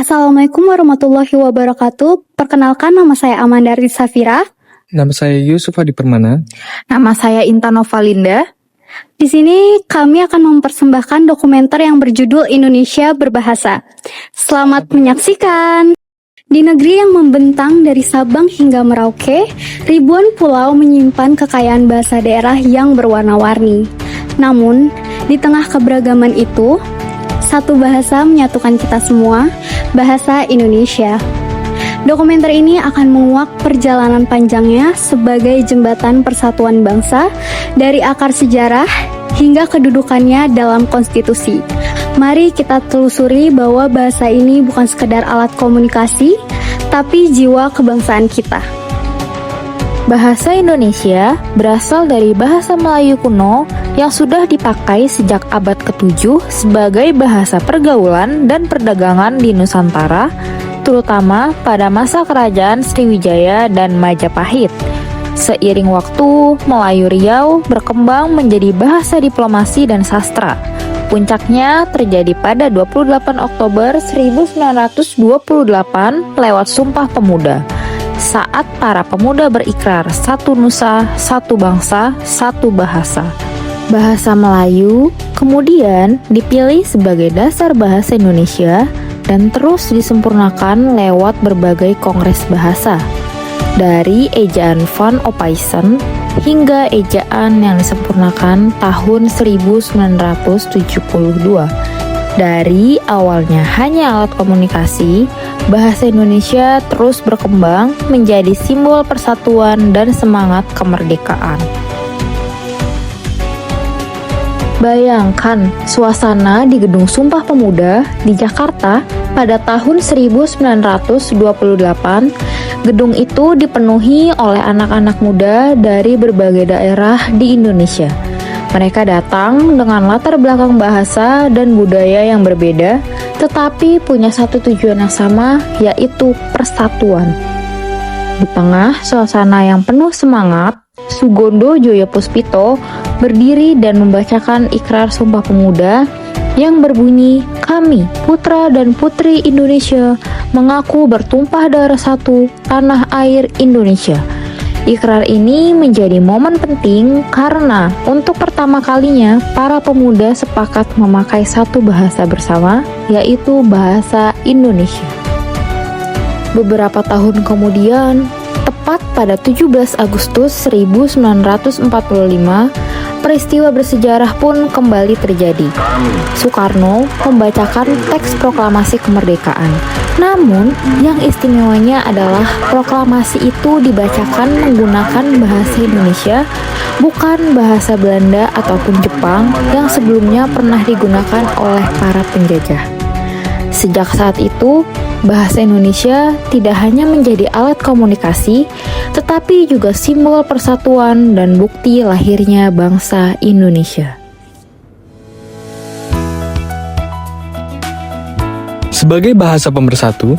Assalamualaikum warahmatullahi wabarakatuh. Perkenalkan, nama saya Amanda Risa Safira. Nama saya Yusuf Hadi Permana. Nama saya Intan Novalinda. Di sini kami akan mempersembahkan dokumenter yang berjudul Indonesia Berbahasa. Selamat menyaksikan. Di negeri yang membentang dari Sabang hingga Merauke, ribuan pulau menyimpan kekayaan bahasa daerah yang berwarna-warni. Namun, di tengah keberagaman itu, satu bahasa menyatukan kita semua, bahasa Indonesia. Dokumenter ini akan menguak perjalanan panjangnya sebagai jembatan persatuan bangsa dari akar sejarah hingga kedudukannya dalam konstitusi. Mari kita telusuri bahwa bahasa ini bukan sekedar alat komunikasi, tapi jiwa kebangsaan kita. Bahasa Indonesia berasal dari bahasa Melayu kuno yang sudah dipakai sejak abad ke-7 sebagai bahasa pergaulan dan perdagangan di Nusantara, terutama pada masa kerajaan Sriwijaya dan Majapahit. Seiring waktu, Melayu Riau berkembang menjadi bahasa diplomasi dan sastra. Puncaknya terjadi pada 28 Oktober 1928 lewat Sumpah Pemuda, saat para pemuda berikrar satu nusa, satu bangsa, satu bahasa. Bahasa Melayu kemudian dipilih sebagai dasar bahasa Indonesia dan terus disempurnakan lewat berbagai kongres bahasa. Dari ejaan Van Ophuijsen hingga ejaan yang disempurnakan tahun 1972. Dari awalnya hanya alat komunikasi, bahasa Indonesia terus berkembang menjadi simbol persatuan dan semangat kemerdekaan. Bayangkan suasana di Gedung Sumpah Pemuda di Jakarta pada tahun 1928. Gedung itu dipenuhi oleh anak-anak muda dari berbagai daerah di Indonesia. Mereka datang dengan latar belakang bahasa dan budaya yang berbeda, tetapi punya satu tujuan yang sama, yaitu persatuan. Di tengah suasana yang penuh semangat, Sugondo Joyopuspito berdiri dan membacakan ikrar Sumpah Pemuda yang berbunyi, "Kami, putra dan putri Indonesia, mengaku bertumpah darah satu, tanah air Indonesia." Ikrar ini menjadi momen penting karena untuk pertama kalinya para pemuda sepakat memakai satu bahasa bersama, yaitu bahasa Indonesia. Beberapa tahun kemudian, tepat pada 17 Agustus 1945, peristiwa bersejarah pun kembali terjadi. Soekarno membacakan teks proklamasi kemerdekaan. Namun, yang istimewanya adalah proklamasi itu dibacakan menggunakan bahasa Indonesia, bukan bahasa Belanda ataupun Jepang yang sebelumnya pernah digunakan oleh para penjajah. Sejak saat itu, bahasa Indonesia tidak hanya menjadi alat komunikasi, tetapi juga simbol persatuan dan bukti lahirnya bangsa Indonesia. Sebagai bahasa pemersatu,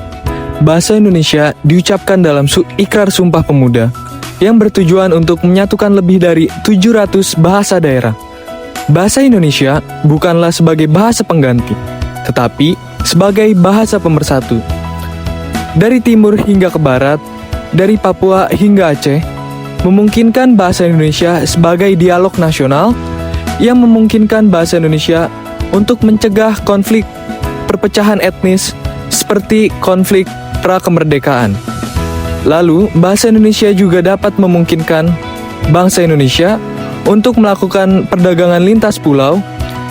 bahasa Indonesia diucapkan dalam Ikrar Sumpah Pemuda yang bertujuan untuk menyatukan lebih dari 700 bahasa daerah. Bahasa Indonesia bukanlah sebagai bahasa pengganti, tetapi sebagai bahasa pemersatu. Dari timur hingga ke barat, dari Papua hingga Aceh, memungkinkan bahasa Indonesia sebagai dialog nasional yang memungkinkan bahasa Indonesia untuk mencegah konflik perpecahan etnis seperti konflik pra-kemerdekaan. Lalu, bahasa Indonesia juga dapat memungkinkan bangsa Indonesia untuk melakukan perdagangan lintas pulau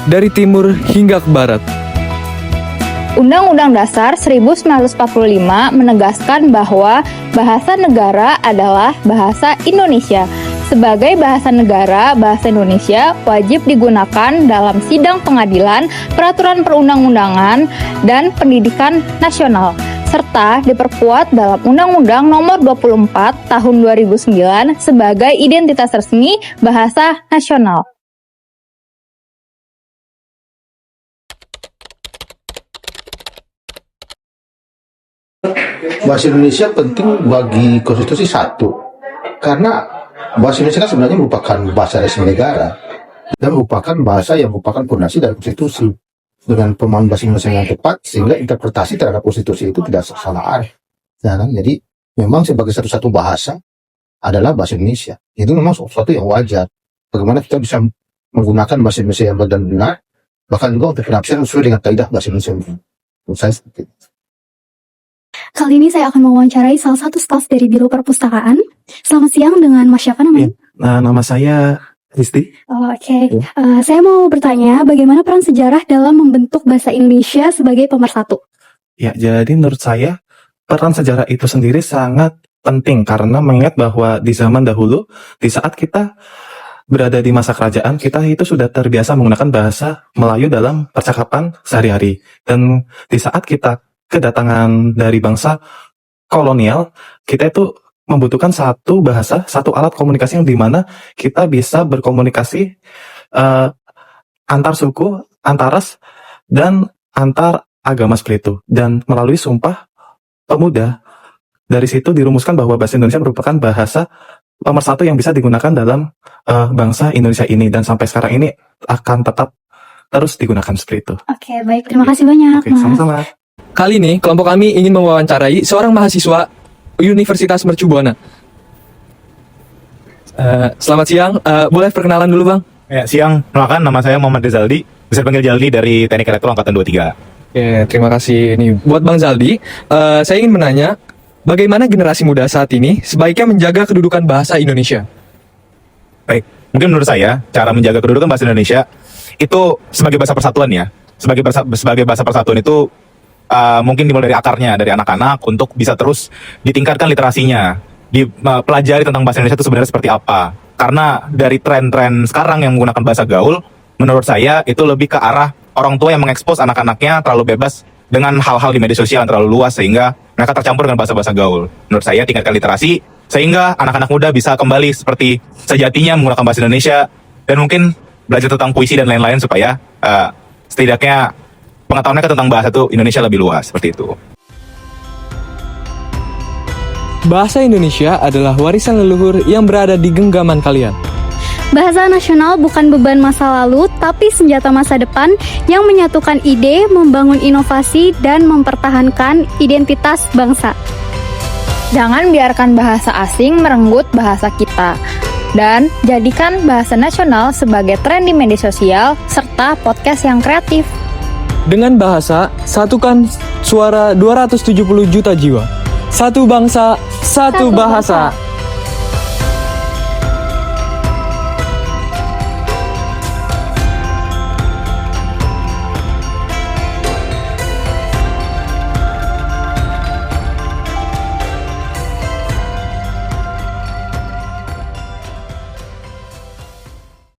dari timur hingga ke barat. Undang-Undang Dasar 1945 menegaskan bahwa bahasa negara adalah bahasa Indonesia. Sebagai bahasa negara, bahasa Indonesia wajib digunakan dalam sidang pengadilan, peraturan perundang-undangan, dan pendidikan nasional, serta diperkuat dalam Undang-Undang Nomor 24 Tahun 2009 sebagai identitas resmi bahasa nasional. Bahasa Indonesia penting bagi konstitusi satu, karena bahasa Indonesia kan sebenarnya merupakan bahasa resmi negara dan merupakan bahasa yang merupakan fondasi dari konstitusi. dengan pemahaman bahasa Indonesia yang tepat, sehingga interpretasi terhadap konstitusi itu tidak salah arah. Ya kan? Jadi memang sebagai satu-satu bahasa adalah bahasa Indonesia. Itu memang sesuatu yang wajar. Bagaimana kita bisa menggunakan bahasa Indonesia yang benar, bahkan juga untuk penafsiran sesuai dengan kaidah bahasa Indonesia. Menurut saya seperti itu. Kali ini saya akan mewawancarai salah satu staf dari Biro Perpustakaan. Selamat siang, dengan Mas siapa namanya? Nama saya Risti. Oke. Saya mau bertanya, bagaimana peran sejarah dalam membentuk bahasa Indonesia sebagai pemersatu? Ya, jadi menurut saya peran sejarah itu sendiri sangat penting karena mengingat bahwa di zaman dahulu, di saat kita berada di masa kerajaan, kita itu sudah terbiasa menggunakan bahasa Melayu dalam percakapan sehari-hari. Dan di saat kita kedatangan dari bangsa kolonial, kita itu membutuhkan satu bahasa, satu alat komunikasi yang dimana kita bisa berkomunikasi antar suku, antar ras, dan antar agama seperti itu. Dan melalui Sumpah Pemuda, dari situ dirumuskan bahwa bahasa Indonesia merupakan bahasa pemersatu yang bisa digunakan dalam bangsa Indonesia ini. Dan sampai sekarang ini akan tetap terus digunakan seperti itu. Oke, baik. Terima kasih banyak, Oke, Mas. sama-sama. Kali ini, kelompok kami ingin mewawancarai seorang mahasiswa Universitas Mercu Buana. Selamat siang, boleh perkenalan dulu Bang? Ya, siang. Perkenalkan, nama saya Muhammad Rizaldi. Bisa dipanggil Jaldi dari Teknik Elektro Angkatan 23. Oke, terima kasih. Ini buat Bang Zaldi, saya ingin menanya, bagaimana generasi muda saat ini sebaiknya menjaga kedudukan bahasa Indonesia? Baik, mungkin menurut saya, cara menjaga kedudukan bahasa Indonesia itu sebagai bahasa persatuan ya. Sebagai bahasa persatuan itu mungkin dimulai dari akarnya, dari anak-anak untuk bisa terus ditingkatkan literasinya, dipelajari tentang bahasa Indonesia itu sebenarnya seperti apa. Karena dari tren-tren sekarang yang menggunakan bahasa gaul, menurut saya itu lebih ke arah orang tua yang mengekspos anak-anaknya terlalu bebas dengan hal-hal di media sosial yang terlalu luas sehingga mereka tercampur dengan bahasa-bahasa gaul. Menurut saya tingkatkan literasi sehingga anak-anak muda bisa kembali seperti sejatinya menggunakan bahasa Indonesia dan mungkin belajar tentang puisi dan lain-lain supaya setidaknya pengetahuan mereka tentang bahasa itu Indonesia lebih luas, seperti itu. Bahasa Indonesia adalah warisan leluhur yang berada di genggaman kalian. Bahasa nasional bukan beban masa lalu, tapi senjata masa depan yang menyatukan ide, membangun inovasi, dan mempertahankan identitas bangsa. Jangan biarkan bahasa asing merenggut bahasa kita. Dan jadikan bahasa nasional sebagai tren di media sosial serta podcast yang kreatif. Dengan bahasa, satukan suara 270 juta jiwa. Satu bangsa, satu bahasa.